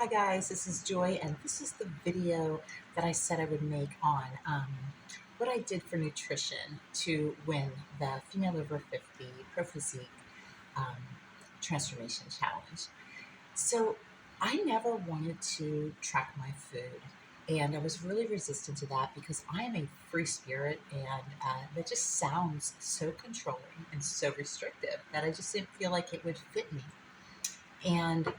Hi guys, this is Joy, and this is the video that I said I would make on what I did for nutrition to win the Female Over 50 Pro Physique um, Transformation Challenge. So I never wanted to track my food, and I was really resistant to that because I am a free spirit, and that just sounds so controlling and so restrictive that I just didn't feel like it would fit me. And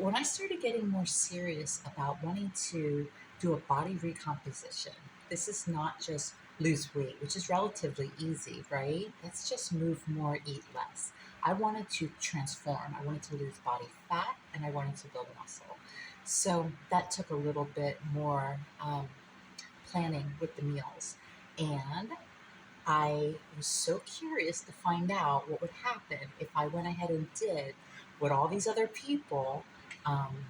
when I started getting more serious about wanting to do a body recomposition, this is not just lose weight, which is relatively easy, right? Let's just move more, eat less. I wanted to transform. I wanted to lose body fat and I wanted to build muscle. So that took a little bit more planning with the meals. And I was so curious to find out what would happen if I went ahead and did what all these other people um,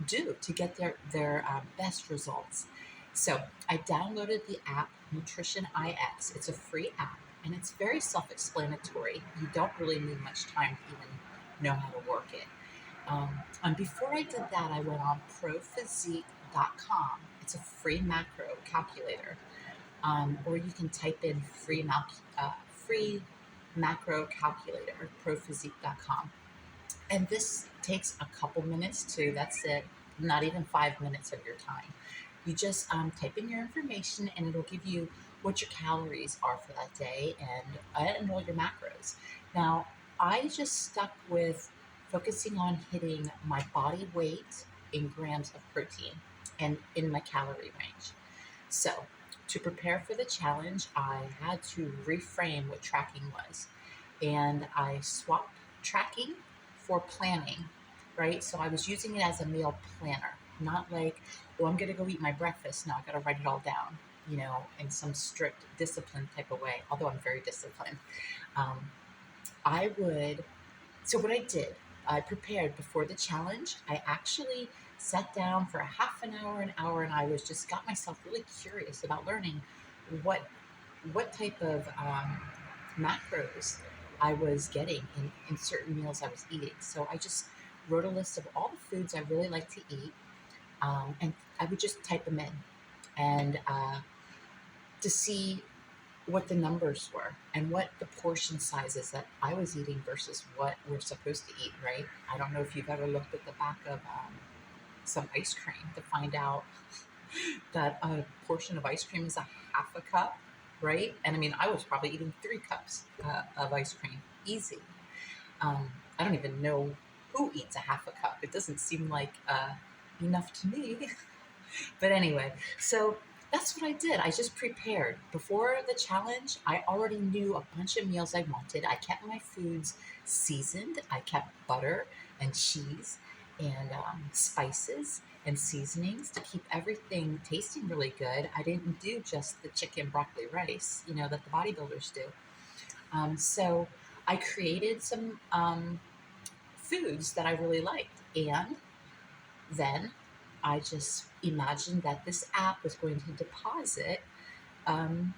do to get their best results. So I downloaded the app Nutrition IX. It's a free app and it's very self-explanatory. You don't really need much time to even know how to work it. And before I did that, I went on prophysique.com. It's a free macro calculator, or you can type in free macro calculator, prophysique.com. And this takes a couple minutes too. That's it. Not even 5 minutes of your time. You just type in your information and it'll give you what your calories are for that day and all your macros. Now, I just stuck with focusing on hitting my body weight in grams of protein and in my calorie range. So, to prepare for the challenge, I had to reframe what tracking was. And I swapped tracking for planning, right? So I was using it as a meal planner, not like, oh, I'm going to go eat my breakfast. Now I got to write it all down, in some strict discipline type of way, although I'm very disciplined. Um, I would so what I did, I prepared before the challenge. I actually sat down for a half an hour, and I was just got myself really curious about learning what what type of macros I was getting in certain meals I was eating. So I just wrote a list of all the foods I really like to eat, and I would just type them in and to see what the numbers were and what the portion sizes that I was eating versus what we're supposed to eat, right? I don't know if you've ever looked at the back of some ice cream to find out that a portion of ice cream is a half a cup, right? And I mean, I was probably eating 3 cups of ice cream, easy. I don't even know who eats a half a cup. It doesn't seem like enough to me. But anyway, so that's what I did. I just prepared. Before the challenge, I already knew a bunch of meals I wanted. I kept my foods seasoned. I kept butter and cheese and spices and seasonings to keep everything tasting really good. I didn't do just the chicken broccoli rice, that the bodybuilders do. So I created some foods that I really liked. And then I just imagined that this app was going to deposit um,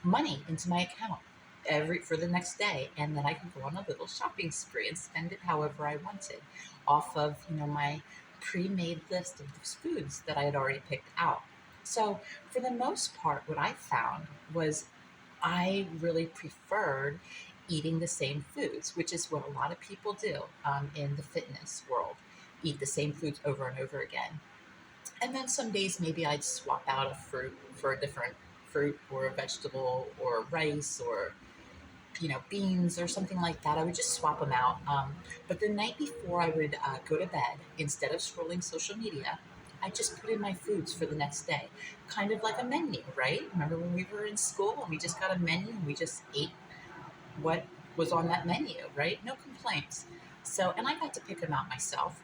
money into my account every for the next day, and then I could go on a little shopping spree and spend it however I wanted, off of my pre-made list of these foods that I had already picked out. So for the most part, what I found was I really preferred eating the same foods, which is what a lot of people do in the fitness world, eat the same foods over and over again. And then some days maybe I'd swap out a fruit for a different fruit or a vegetable or rice or beans or something like that. I would just swap them out. But the night before I would go to bed, instead of scrolling social media, I just put in my foods for the next day, kind of like a menu, right? Remember when we were in school and we just got a menu and we just ate what was on that menu, right? No complaints. So, and I got to pick them out myself.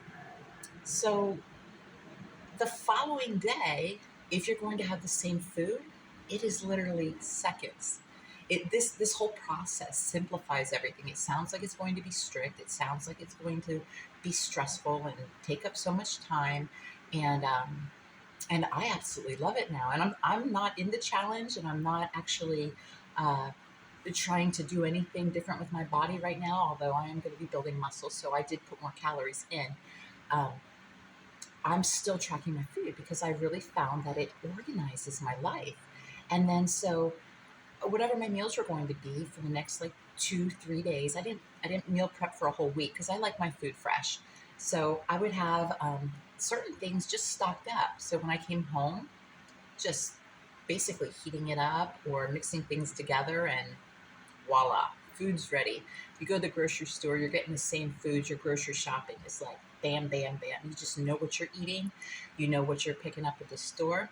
So the following day, if you're going to have the same food, it is literally seconds. This whole process simplifies everything. It sounds like it's going to be strict. It sounds like it's going to be stressful and take up so much time. And I absolutely love it now. And I'm not in the challenge, and I'm not actually uh, trying to do anything different with my body right now. Although I am going to be building muscle, so I did put more calories in. Um, I'm still tracking my food because I really found that it organizes my life. And then so whatever my meals were going to be for the next like 2, 3 days, I didn't meal prep for a whole week because I like my food fresh. So I would have certain things just stocked up. So when I came home, just basically heating it up or mixing things together, and voila, food's ready. You go to the grocery store, you're getting the same foods. Your grocery shopping is like bam, bam, bam. You just know what you're eating, you know what you're picking up at the store.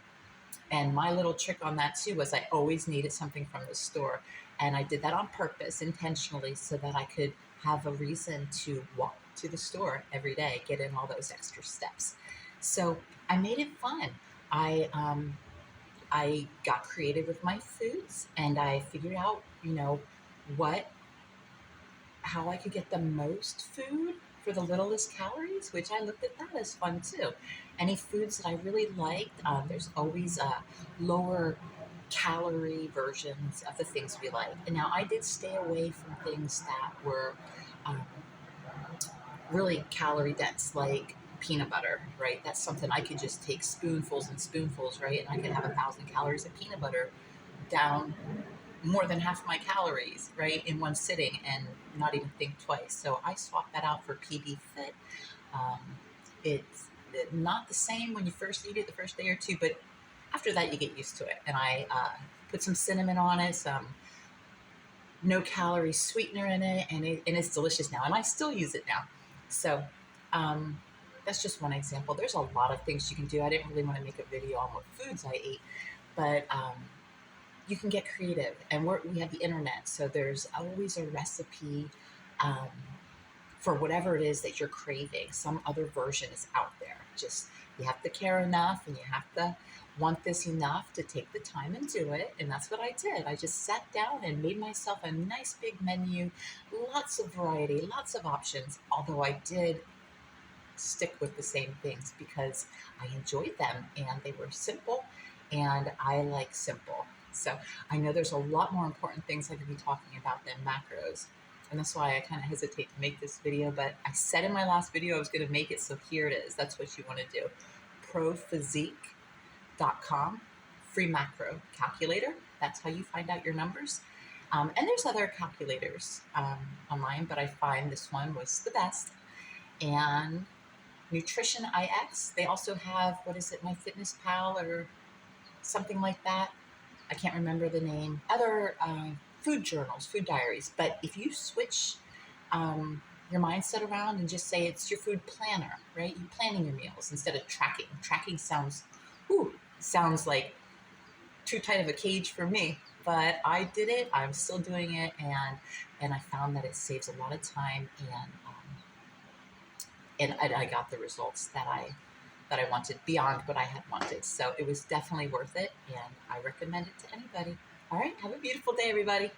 And my little trick on that too was I always needed something from the store. And I did that on purpose, intentionally, so that I could have a reason to walk to the store every day, get in all those extra steps. So I made it fun. I got creative with my foods, and I figured out, what how I could get the most food for the littlest calories, which I looked at that as fun too. Any foods that I really liked, there's always lower calorie versions of the things we like. And now I did stay away from things that were um, really calorie dense, like peanut butter, right? That's something I could just take spoonfuls and spoonfuls, right? And I could have 1,000 calories of peanut butter down more than half my calories, right, in one sitting, and not even think twice. So I swapped that out for PB Fit. Um, it's not the same when you first eat it the first day or two, but after that you get used to it. And I put some cinnamon on it, some no calorie sweetener in it, and it's delicious now. And I still use it now. So um, that's just one example. There's a lot of things you can do. I didn't really want to make a video on what foods I ate, but you can get creative, and we have the internet, so there's always a recipe um, for whatever it is that you're craving. Some other version is out there. Just you have to care enough, and you have to want this enough to take the time and do it. And that's what I did. I just sat down and made myself a nice big menu, lots of variety, lots of options. Although I did stick with the same things because I enjoyed them and they were simple, and I like simple. So I know there's a lot more important things I could be talking about than macros. And that's why I kind of hesitate to make this video, but I said in my last video I was going to make it, so here it is. That's what you want to do. Prophysique.com, free macro calculator. That's how you find out your numbers. And there's other calculators online, but I find this one was the best. And Nutrition IX. They also have, what is it, My Fitness Pal or something like that. I can't remember the name. Other food journals, food diaries. But if you switch your mindset around and just say it's your food planner, right? You're planning your meals instead of tracking. Tracking sounds like too tight of a cage for me. But I did it. I'm still doing it, and I found that it saves a lot of time, and I got the results that I wanted beyond what I had wanted. So it was definitely worth it, and I recommend it to anybody. All right, have a beautiful day, everybody.